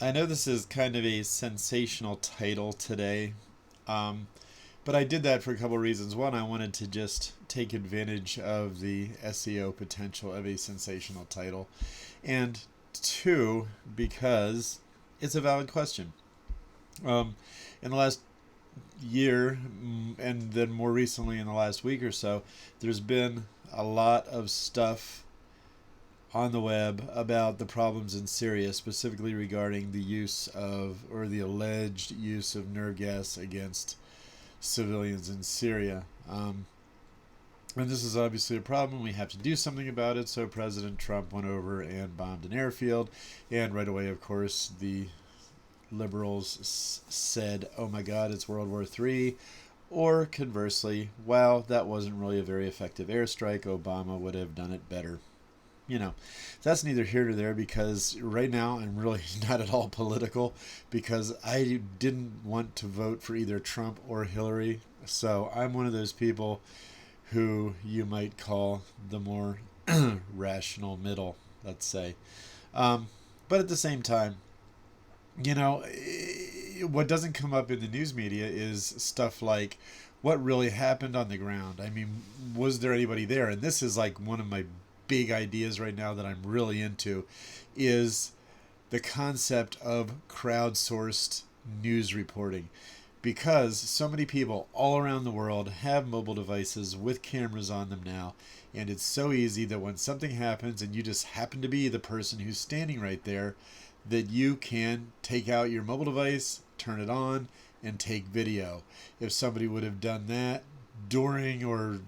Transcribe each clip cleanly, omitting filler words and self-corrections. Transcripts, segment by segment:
I know this is kind of a sensational title today, um, but I did that for a couple of reasons. One, I wanted to just take advantage of the SEO potential of a sensational title, and two, because it's a valid question. Um, in the last year, and then more recently in the last week or so, there's been a lot of stuff on the web about the problems in Syria, specifically regarding the use of, or the alleged use of, nerve gas against civilians in Syria. And this is obviously a problem. We have to do something about it. So President Trump went over and bombed an airfield. And right away, of course, the liberals said, oh my God, it's World War III. Or conversely, wow, that wasn't really a very effective airstrike. Obama would have done it better. You know, that's neither here nor there, because right now I'm really not at all political, because I didn't want to vote for either Trump or Hillary. So I'm one of those people who you might call the more rational middle, let's say. But at the same time, you know, what doesn't come up in the news media is stuff like what really happened on the ground. I mean, was there anybody there? And this is like one of my big ideas right now that I'm really into, is the concept of crowdsourced news reporting, because so many people all around the world have mobile devices with cameras on them now, and it's so easy that when something happens and you just happen to be the person who's standing right there, that you can take out your mobile device, turn it on, and take video. If somebody would have done that during or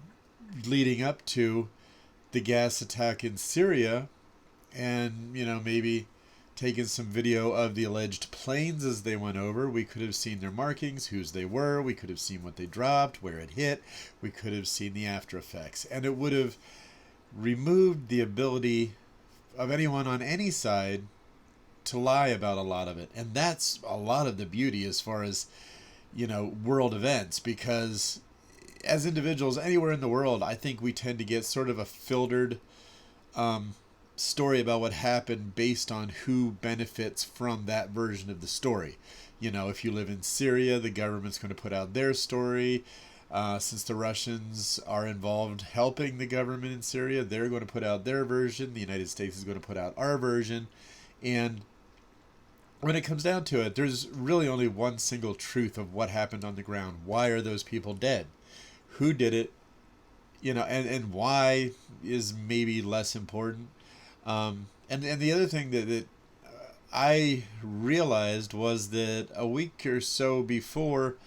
leading up to the gas attack in Syria, and maybe taken some video of the alleged planes as they went over, we could have seen their markings, whose they were, we could have seen what they dropped, where it hit, we could have seen the after effects, and it would have removed the ability of anyone on any side to lie about a lot of it. And that's a lot of the beauty as far as world events, because as individuals anywhere in the world, I think we tend to get sort of a filtered story about what happened based on who benefits from that version of the story. If you live in Syria, the government's going to put out their story. Since the Russians are involved helping the government in Syria, they're going to put out their version. The United States is going to put out our version. And when it comes down to it, there's really only one single truth of what happened on the ground. Why are those people dead? Who did it? And why is maybe less important. And the other thing that I realized was that a week or so before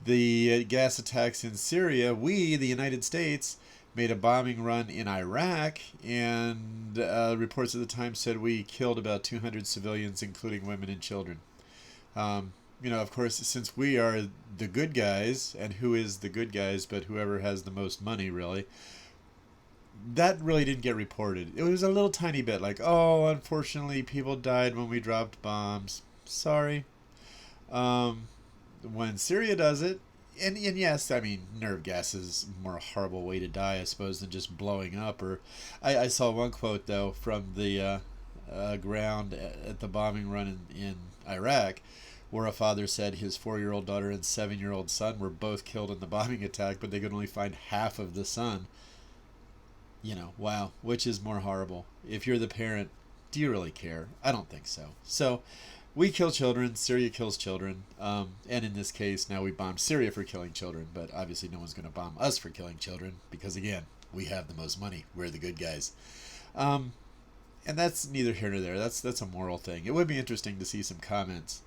the gas attacks in Syria, we, the United States, made a bombing run in Iraq, and reports at the time said we killed about 200 civilians, including women and children. Of course, since we are the good guys, and who is the good guys but whoever has the most money, really, that really didn't get reported. It was a little tiny bit like, oh, unfortunately, people died when we dropped bombs. Sorry. When Syria does it, and yes, I mean, nerve gas is a more horrible way to die, I suppose, than just blowing up. Or I saw one quote, though, from the ground at the bombing run in Iraq, where a father said his 4-year-old daughter and 7-year-old son were both killed in the bombing attack, but they could only find half of the son. Wow, which is more horrible? If you're the parent, do you really care? I don't think so. So, we kill children, Syria kills children, and in this case, now we bomb Syria for killing children, but obviously no one's going to bomb us for killing children, because again, we have the most money, we're the good guys. And that's neither here nor there, that's a moral thing. It would be interesting to see some comments.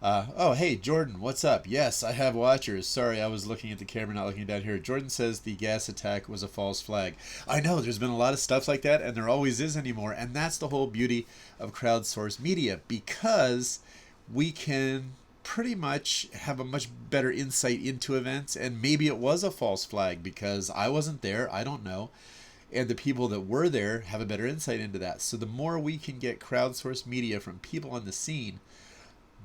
Oh, hey, Jordan, what's up? Yes, I have watchers. Sorry, I was looking at the camera, not looking down here. Jordan says the gas attack was a false flag. I know, there's been a lot of stuff like that, and there always is anymore, and that's the whole beauty of crowdsourced media, because we can pretty much have a much better insight into events, and maybe it was a false flag because I wasn't there, I don't know, and the people that were there have a better insight into that. So the more we can get crowdsourced media from people on the scene,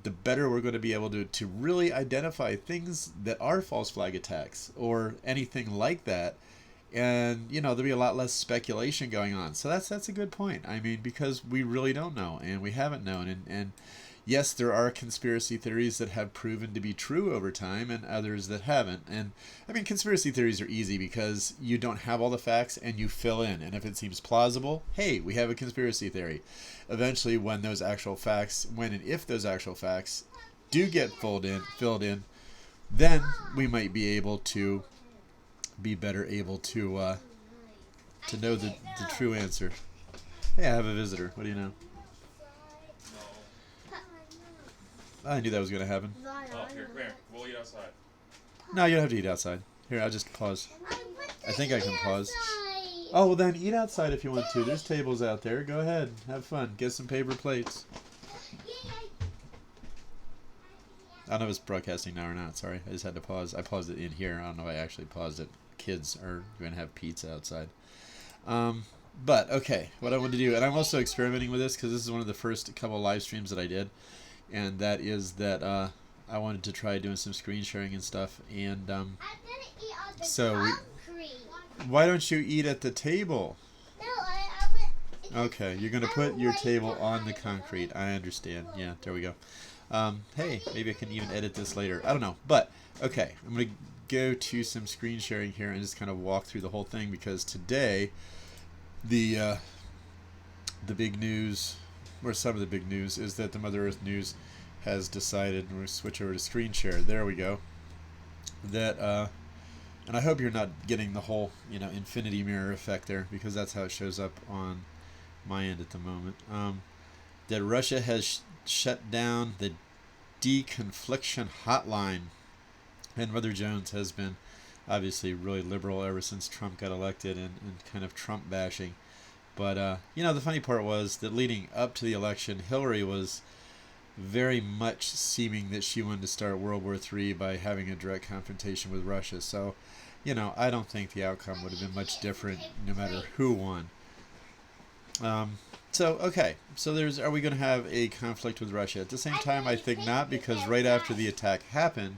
the better we're going to be able to really identify things that are false flag attacks or anything like that. And, there'll be a lot less speculation going on. So that's a good point. I mean, because we really don't know, and we haven't known. And Yes, there are conspiracy theories that have proven to be true over time and others that haven't. And I mean, conspiracy theories are easy because you don't have all the facts and you fill in. And if it seems plausible, hey, we have a conspiracy theory. Eventually, when and if those actual facts do get filled in, then we might be able to be better able to know the true answer. Hey, I have a visitor. What do you know? I knew that was going to happen. Oh, here, come here. We'll eat outside. No, you don't have to eat outside. Here, I'll just pause. I think I can pause. Oh, well then eat outside if you want to. There's tables out there. Go ahead. Have fun. Get some paper plates. I don't know if it's broadcasting now or not. Sorry. I just had to pause. I paused it in here. I don't know if I actually paused it. Kids are going to have pizza outside. But, okay. What I want to do, and I'm also experimenting with this because this is one of the first couple live streams that I did. And that is that I wanted to try doing some screen sharing and stuff. And why don't you eat at the table? Okay, you're going to put your table on the concrete. I understand. Yeah, there we go. Hey, maybe I can even edit this later. I don't know. But, okay, I'm going to go to some screen sharing here and just kind of walk through the whole thing because today the big news, or some of the big news, is that the Mother Earth News has decided, and we're going to switch over to screen share. There we go. That, and I hope you're not getting the whole, infinity mirror effect there, because that's how it shows up on my end at the moment. That Russia has shut down the deconfliction hotline, and Mother Jones has been obviously really liberal ever since Trump got elected and kind of Trump bashing. But, the funny part was that leading up to the election, Hillary was very much seeming that she wanted to start World War III by having a direct confrontation with Russia. So, I don't think the outcome would have been much different no matter who won. So are we going to have a conflict with Russia? At the same time, I think not, because right after the attack happened,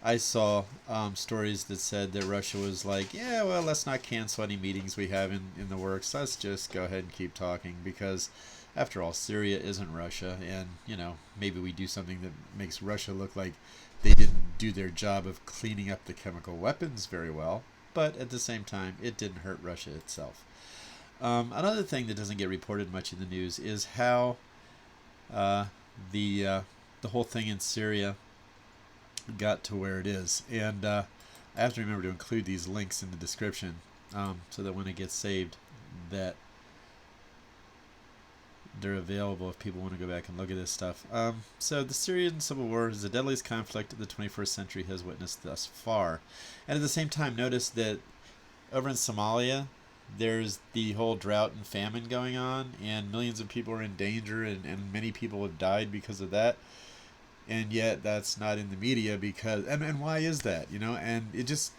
I saw stories that said that Russia was like, yeah, well, let's not cancel any meetings we have in the works. Let's just go ahead and keep talking because, after all, Syria isn't Russia. And, maybe we do something that makes Russia look like they didn't do their job of cleaning up the chemical weapons very well. But at the same time, it didn't hurt Russia itself. Another thing that doesn't get reported much in the news is how the whole thing in Syria got to where it is. And I have to remember to include these links in the description so that when it gets saved that they're available if people want to go back and look at this stuff. So the Syrian civil war is the deadliest conflict the 21st century has witnessed thus far. And at the same time, notice that over in Somalia, there's the whole drought and famine going on, and millions of people are in danger, and many people have died because of that. And yet that's not in the media because, and why is that, and it just,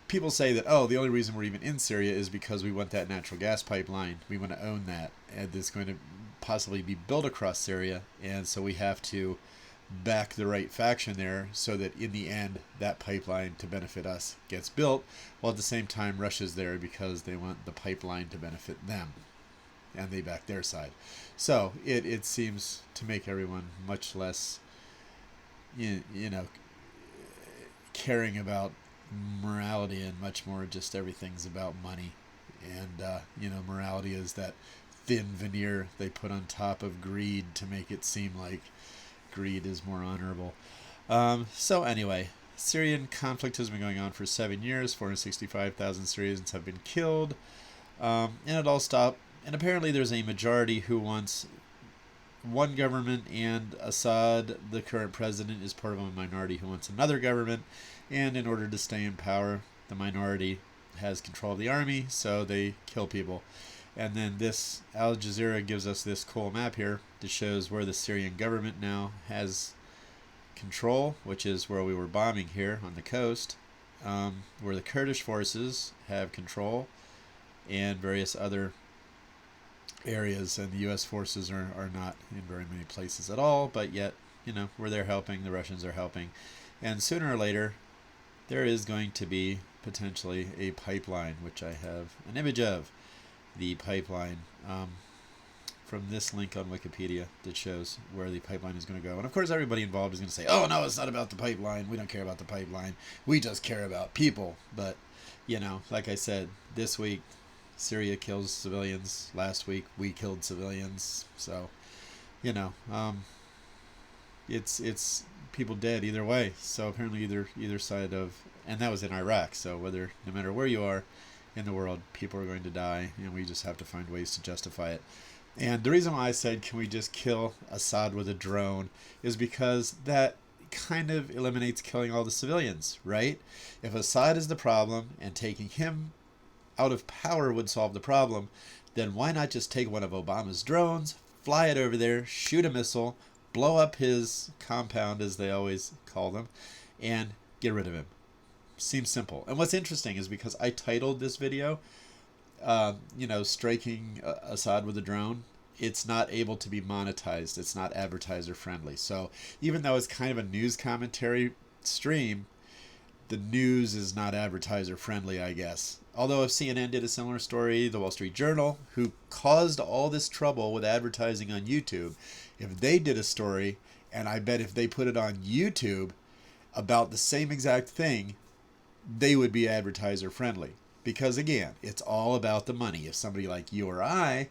people say that, the only reason we're even in Syria is because we want that natural gas pipeline. We want to own that, and it's going to possibly be built across Syria, and so we have to back the right faction there so that in the end that pipeline to benefit us gets built, while at the same time Russia's there because they want the pipeline to benefit them, and they back their side. So it seems to make everyone much less caring about morality and much more just everything's about money. And morality is that thin veneer they put on top of greed to make it seem like greed is more honorable. So anyway, Syrian conflict has been going on for 7 years. 465,000 Syrians have been killed, and it all stopped. And apparently there's a majority who wants one government, and Assad, the current president, is part of a minority who wants another government. And in order to stay in power, the minority has control of the army, so they kill people. And then this AlJazeera gives us this cool map here that shows where the Syrian government now has control, which is where we were bombing here on the coast, where the Kurdish forces have control, and various other areas, and the U.S. forces are not in very many places at all, but yet, where they're helping, the Russians are helping. And sooner or later, there is going to be potentially a pipeline, which I have an image of, the pipeline from this link on Wikipedia that shows where the pipeline is going to go. And of course, everybody involved is going to say, "Oh no, it's not about the pipeline. We don't care about the pipeline. We just care about people." But like I said, this week Syria kills civilians. Last week we killed civilians. So, it's people dead either way. So apparently either side of, and that was in Iraq. So no matter where you are in the world, people are going to die, and we just have to find ways to justify it. And the reason why I said, can we just kill Assad with a drone, is because that kind of eliminates killing all the civilians, right? If Assad is the problem and taking him out of power would solve the problem, then why not just take one of Obama's drones, fly it over there, shoot a missile, blow up his compound, as they always call them, and get rid of him? Seems simple. And what's interesting is because I titled this video, striking Assad with a drone, it's not able to be monetized. It's not advertiser friendly. So even though it's kind of a news commentary stream, the news is not advertiser friendly, I guess. Although if CNN did a similar story, the Wall Street Journal, who caused all this trouble with advertising on YouTube, if they did a story, and I bet if they put it on YouTube about the same exact thing, they would be advertiser friendly. Because again, it's all about the money. If somebody like you or I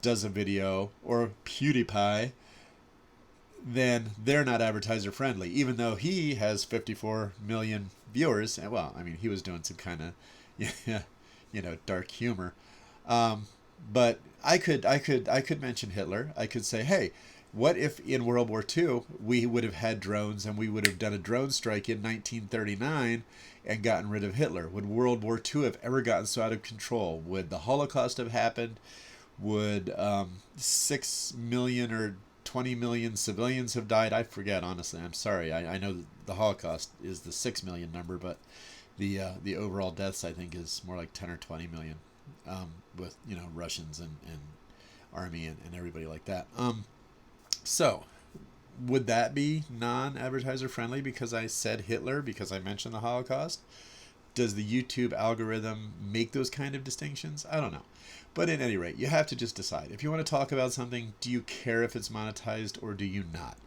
does a video, or PewDiePie, then they're not advertiser friendly, even though he has 54 million viewers. And well, I mean, he was doing some kind of dark humor. But I could mention Hitler. I could say, hey, what if in World War II we would have had drones and we would have done a drone strike in 1939 and gotten rid of Hitler? Would World War II have ever gotten so out of control? Would the Holocaust have happened? Would 6 million or 20 million civilians have died? I forget, honestly. I'm sorry. I know the Holocaust is the 6 million number, but the overall deaths, I think, is more like 10 or 20 million, with Russians and army and everybody like that. So would that be non-advertiser friendly because I said Hitler, because I mentioned the Holocaust? Does the YouTube algorithm make those kind of distinctions? I don't know. But at any rate, you have to just decide. If you want to talk about something, do you care if it's monetized or do you not?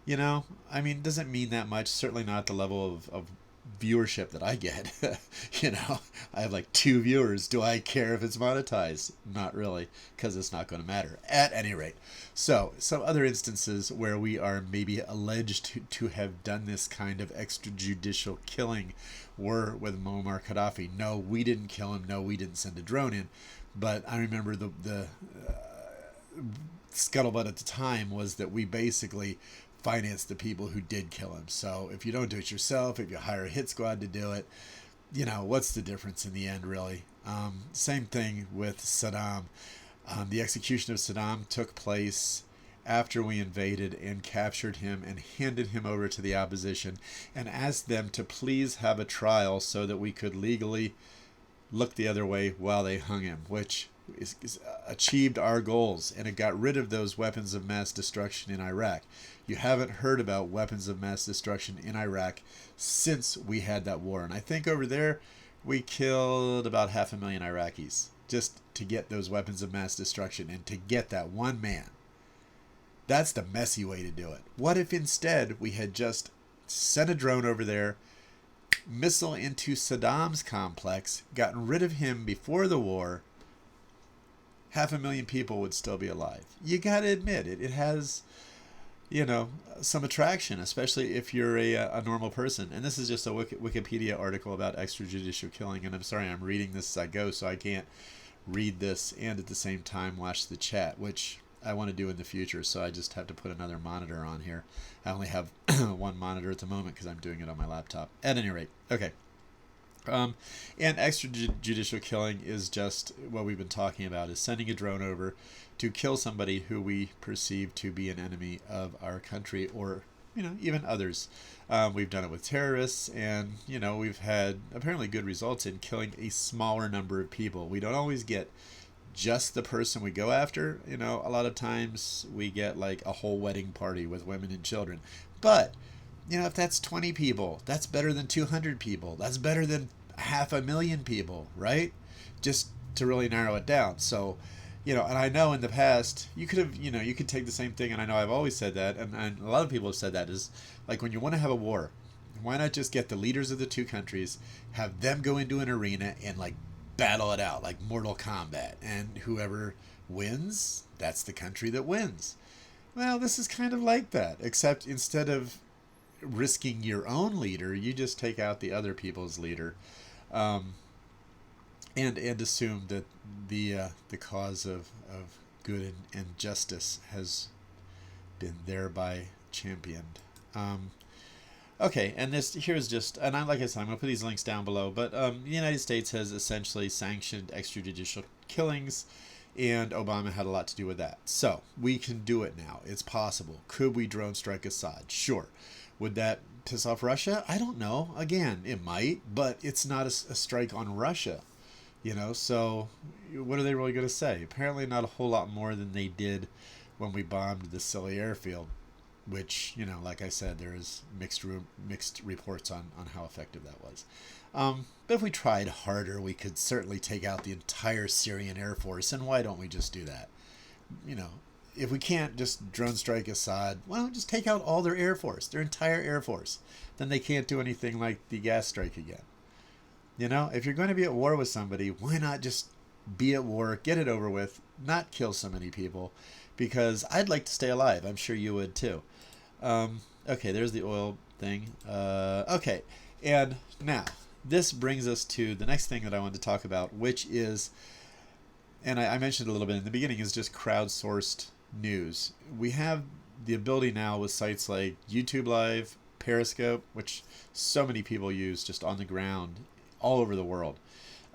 I mean, it doesn't mean that much. Certainly not at the level of viewership that I get. I have like 2 viewers. Do I care if it's monetized? Not really, because it's not going to matter. At any rate. So, some other instances where we are maybe alleged to have done this kind of extrajudicial killing were with Muammar Gaddafi. No, we didn't kill him. No, we didn't send a drone in. But I remember the scuttlebutt at the time was that we basically financed the people who did kill him. So if you don't do it yourself, if you hire a hit squad to do it, what's the difference in the end, really? Same thing with Saddam. The execution of Saddam took place after we invaded and captured him and handed him over to the opposition and asked them to please have a trial so that we could legally look the other way while they hung him, which achieved our goals, and it got rid of those weapons of mass destruction in Iraq. You haven't heard about weapons of mass destruction in Iraq since we had that war, and I think over there we killed about 500,000 Iraqis just to get those weapons of mass destruction and to get that one man. That's the messy way to do it. What if instead we had just sent a drone over there, missile into Saddam's complex, gotten rid of him before the war? 500,000 people would still be alive. You got to admit it. It has, some attraction, especially if you're a normal person. And this is just a Wikipedia article about extrajudicial killing. And I'm sorry, I'm reading this as I go, so I can't read this and at the same time watch the chat, which I want to do in the future. So I just have to put another monitor on here. I only have one monitor at the moment because I'm doing it on my laptop. At any rate, okay. And extrajudicial killing is just what we've been talking about, is sending a drone over to kill somebody who we perceive to be an enemy of our country or, even others. We've done it with terrorists, and, we've had apparently good results in killing a smaller number of people. We don't always get just the person we go after. A lot of times we get like a whole wedding party with women and children. But if that's 20 people, that's better than 200 people. That's better than 500,000 people, right? Just to really narrow it down. So, And I know in the past you could have, you could take the same thing, and I know I've always said that, and a lot of people have said that, is like when you want to have a war, why not just get the leaders of the two countries, have them go into an arena and like battle it out like Mortal Kombat, and whoever wins, that's the country that wins. Well, this is kind of like that, except instead of risking your own leader, you just take out the other people's leader, um, and assume that the cause of good and justice has been thereby championed. Okay, and here's just, and like I said, I'm gonna put these links down below. But the United States has essentially sanctioned extrajudicial killings, and Obama had a lot to do with that. So we can do it now. It's possible. Could we drone strike Assad? Sure. Would that piss off Russia? I don't know. Again, it might, but it's not a strike on Russia. So what are they really going to say? Apparently not a whole lot more than they did when we bombed the Scilly airfield, which, like I said, there is mixed reports on how effective that was. But if we tried harder, we could certainly take out the entire Syrian Air Force, and why don't we just do that? If we can't just drone strike Assad, why don't we just take out all their Air Force, their entire Air Force? Then they can't do anything like the gas strike again. If you're going to be at war with somebody, why not just be at war, get it over with, not kill so many people? Because I'd like to stay alive. I'm sure you would too. Okay, there's the oil thing. Okay, and now this brings us to the next thing that I wanted to talk about, which is, and I mentioned a little bit in the beginning, is just crowdsourced news. We have the ability now with sites like YouTube Live, Periscope, which so many people use just on the ground all over the world.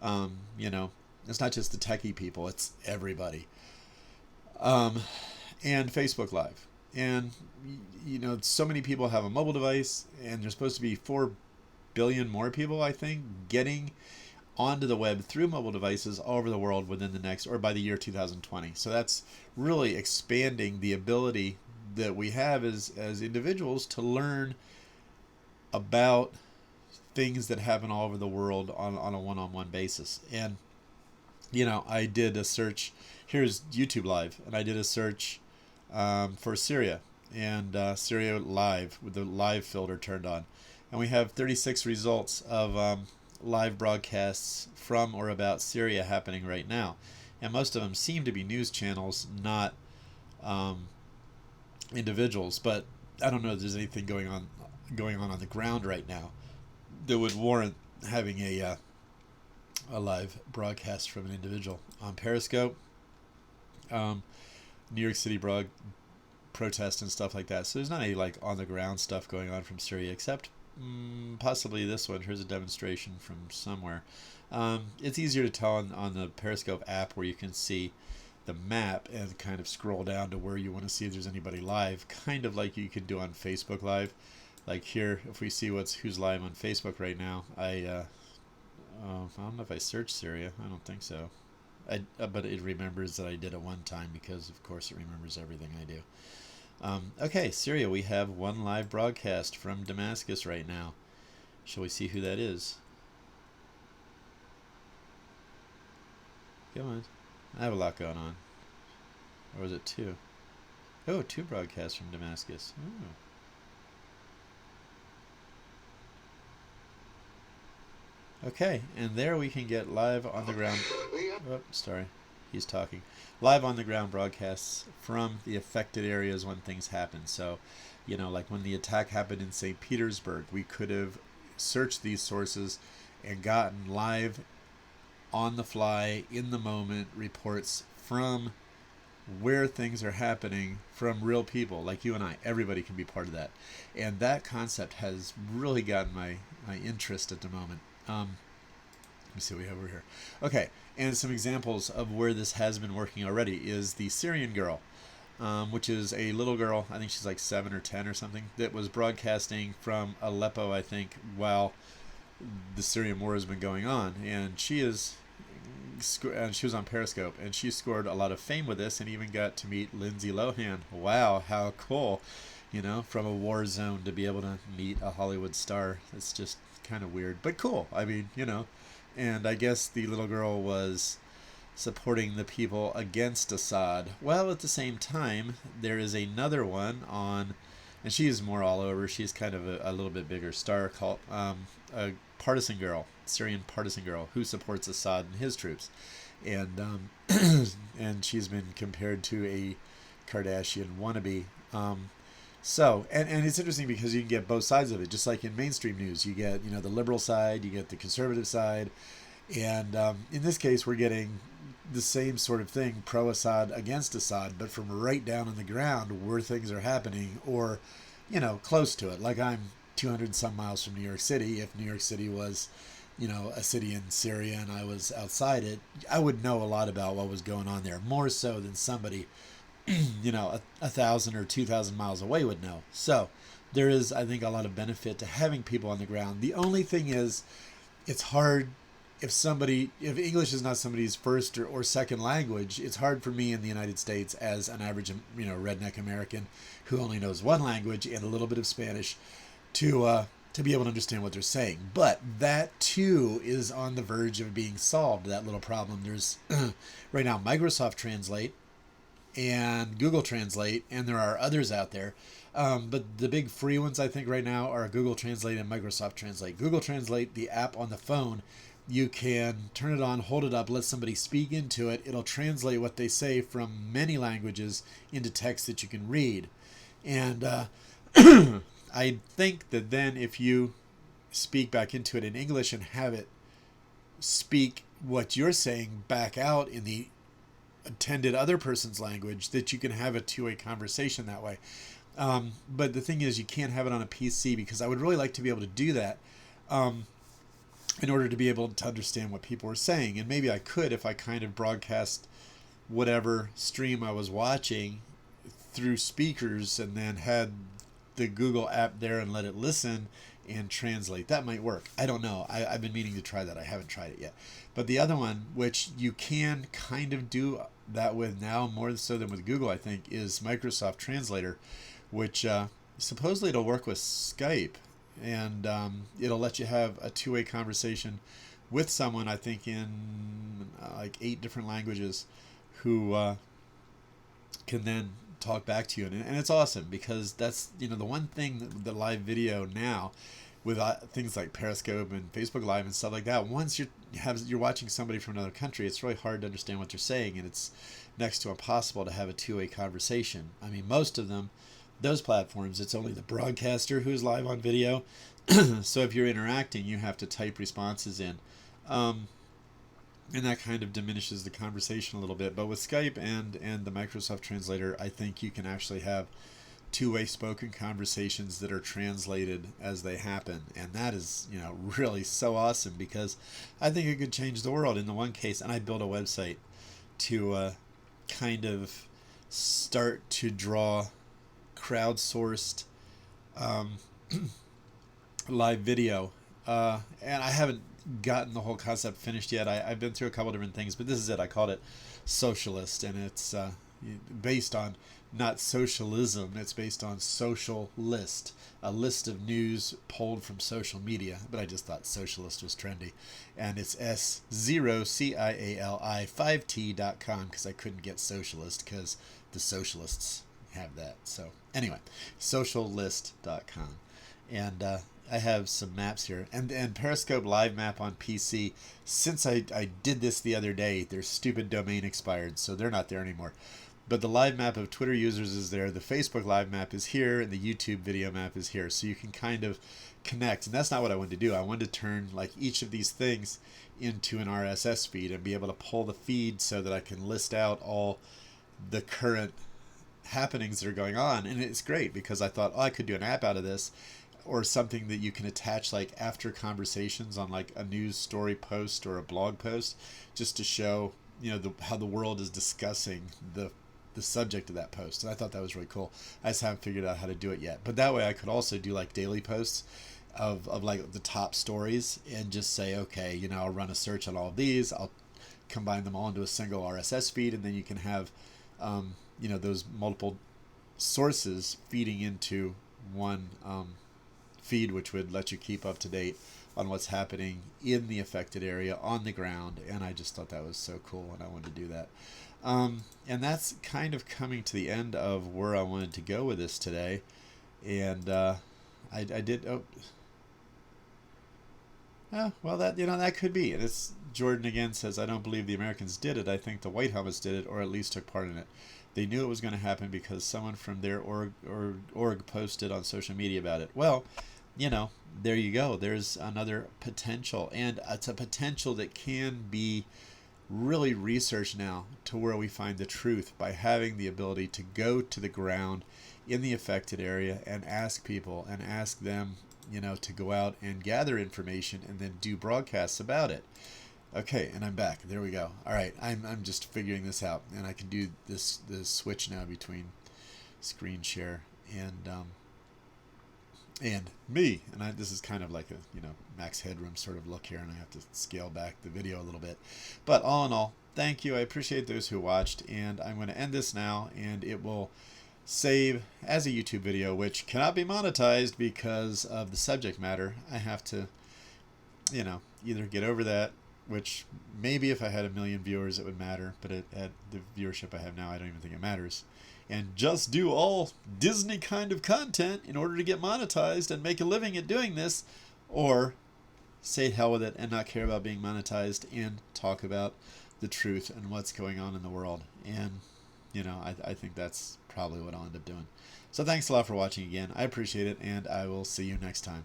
It's not just the techie people, it's everybody. And Facebook Live. And, so many people have a mobile device, and there's supposed to be 4 billion more people, I think, getting onto the web through mobile devices all over the world within the next, or by the year 2020. So that's really expanding the ability that we have as individuals to learn about things that happen all over the world on a one-on-one basis. And I did a search. Here's YouTube Live, and I did a search for Syria, and Syria Live with the live filter turned on, and we have 36 results of live broadcasts from or about Syria happening right now, and most of them seem to be news channels, not individuals. But I don't know if there's anything going on the ground right now that would warrant having a live broadcast from an individual. On Periscope, New York City protest and stuff like that. So there's not any like on the ground stuff going on from Syria, except possibly this one. Here's a demonstration from somewhere. It's easier to tell on the Periscope app, where you can see the map and kind of scroll down to where you want to see if there's anybody live, kind of like you can do on Facebook Live. Like here, if we see who's live on Facebook right now, I don't know if I searched Syria. I don't think so. But it remembers that I did it one time, because of course it remembers everything I do. Okay, Syria, we have one live broadcast from Damascus right now. Shall we see who that is? Come on. I have a lot going on. Or was it two? Oh, two broadcasts from Damascus. Oh. Okay, and there we can get live on the ground. Oh, sorry, he's talking. Live on the ground broadcasts from the affected areas when things happen. So, like when the attack happened in St. Petersburg, we could have searched these sources and gotten live, on the fly, in the moment reports from where things are happening from real people like you and I. Everybody can be part of that. And that concept has really gotten my interest at the moment. Let me see what we have over here. Okay, and some examples of where this has been working already is the Syrian Girl, which is a little girl, I think she's like 7 or 10 or something, that was broadcasting from Aleppo, I think, while the Syrian war has been going on. And she was on Periscope, and she scored a lot of fame with this, and even got to meet Lindsay Lohan. Wow, how cool. From a war zone to be able to meet a Hollywood star. It's just kind of weird, but cool. I mean, and I guess the little girl was supporting the people against Assad. Well, at the same time, there is another one on, and she's more all over. She's kind of a little bit bigger star, called a Partisan Girl, Syrian Partisan Girl, who supports Assad and his troops, and and she's been compared to a Kardashian wannabe. And it's interesting because you can get both sides of it, just like in mainstream news. You get, the liberal side, you get the conservative side, and in this case, we're getting the same sort of thing, pro-Assad against Assad, but from right down on the ground where things are happening, or, close to it. Like, I'm 200 some miles from New York City. If New York City was, a city in Syria and I was outside it, I would know a lot about what was going on there, more so than somebody 1,000 or 2,000 miles away would know. So there is, I think, a lot of benefit to having people on the ground. The only thing is, it's hard if English is not somebody's first or second language. It's hard for me in the United States as an average, redneck American who only knows one language and a little bit of Spanish to be able to understand what they're saying. But that too is on the verge of being solved, that little problem. There's right now Microsoft Translate and Google Translate, and there are others out there. But the big free ones, I think, right now are Google Translate and Microsoft Translate. Google Translate, the app on the phone, you can turn it on, hold it up, let somebody speak into it. It'll translate what they say from many languages into text that you can read. And I think that then if you speak back into it in English and have it speak what you're saying back out in the intended other person's language, that you can have a two-way conversation that way. But the thing is, you can't have it on a PC, because I would really like to be able to do that in order to be able to understand what people are saying. And maybe I could if I kind of broadcast whatever stream I was watching through speakers and then had the Google app there and let it listen and translate. That might work. I don't know. I've been meaning to try that. I haven't tried it yet. But the other one, which you can kind of do that with now, more so than with Google, I think, is Microsoft Translator, which supposedly it'll work with Skype, and it'll let you have a two-way conversation with someone, I think, in like 8 different languages, who can then talk back to you. And it's awesome, because that's, the one thing, the live video now, with things like Periscope and Facebook Live and stuff like that, once you're watching somebody from another country, it's really hard to understand what they're saying, and it's next to impossible to have a two-way conversation. I mean, most of them, those platforms, it's only the broadcaster who's live on video. So if you're interacting, you have to type responses in. And that kind of diminishes the conversation a little bit. But with Skype and the Microsoft Translator, I think you can actually have two-way spoken conversations that are translated as they happen. And that is, really so awesome, because I think it could change the world in the one case. And I built a website to kind of start to draw crowdsourced live video. And I haven't gotten the whole concept finished yet. I've been through a couple different things, but this is it. I called it Socialist, and it's based on not socialism. It's based on social list, a list of news pulled from social media. But I just thought socialist was trendy, and it's S0CIALI5T.com, because I couldn't get socialist because the socialists have that. So anyway, sociallist.com, and I have some maps here, and Periscope live map on PC. Since I did this the other day, their stupid domain expired, so they're not there anymore. But the live map of Twitter users is there. The Facebook live map is here, and the YouTube video map is here. So you can kind of connect. And that's not what I wanted to do. I wanted to turn like each of these things into an RSS feed and be able to pull the feed so that I can list out all the current happenings that are going on. And it's great, because I thought, I could do an app out of this, or something that you can attach like after conversations on like a news story post or a blog post, just to show, how the world is discussing the subject of that post. And I thought that was really cool. I just haven't figured out how to do it yet. But that way I could also do like daily posts of like the top stories, and just say, okay, I'll run a search on all of these. I'll combine them all into a single RSS feed, and then you can have, those multiple sources feeding into one feed, which would let you keep up to date on what's happening in the affected area on the ground, and I just thought that was so cool, and I wanted to do that. And that's kind of coming to the end of where I wanted to go with this today. And I did. Well, that could be. And it's Jordan again says, I don't believe the Americans did it. I think the White Helmets did it, or at least took part in it. They knew it was going to happen because someone from their org posted on social media about it. Well, there you go. There's another potential, and it's a potential that can be really researched now to where we find the truth by having the ability to go to the ground in the affected area and ask people and ask them, to go out and gather information and then do broadcasts about it. Okay, and I'm back. There we go. All right, I'm just figuring this out, and I can do this switch now between screen share and me. And this is kind of like a max headroom sort of look here, and I have to scale back the video a little bit. But all in all, thank you. I appreciate those who watched, and I'm going to end this now, and it will save as a YouTube video, which cannot be monetized because of the subject matter. I have to, either get over that, which maybe if I had 1 million viewers it would matter, but at the viewership I have now, I don't even think it matters. And just do all Disney kind of content in order to get monetized and make a living at doing this, or say hell with it and not care about being monetized and talk about the truth and what's going on in the world. And I think that's probably what I'll end up doing. So thanks a lot for watching again. I appreciate it, and I will see you next time.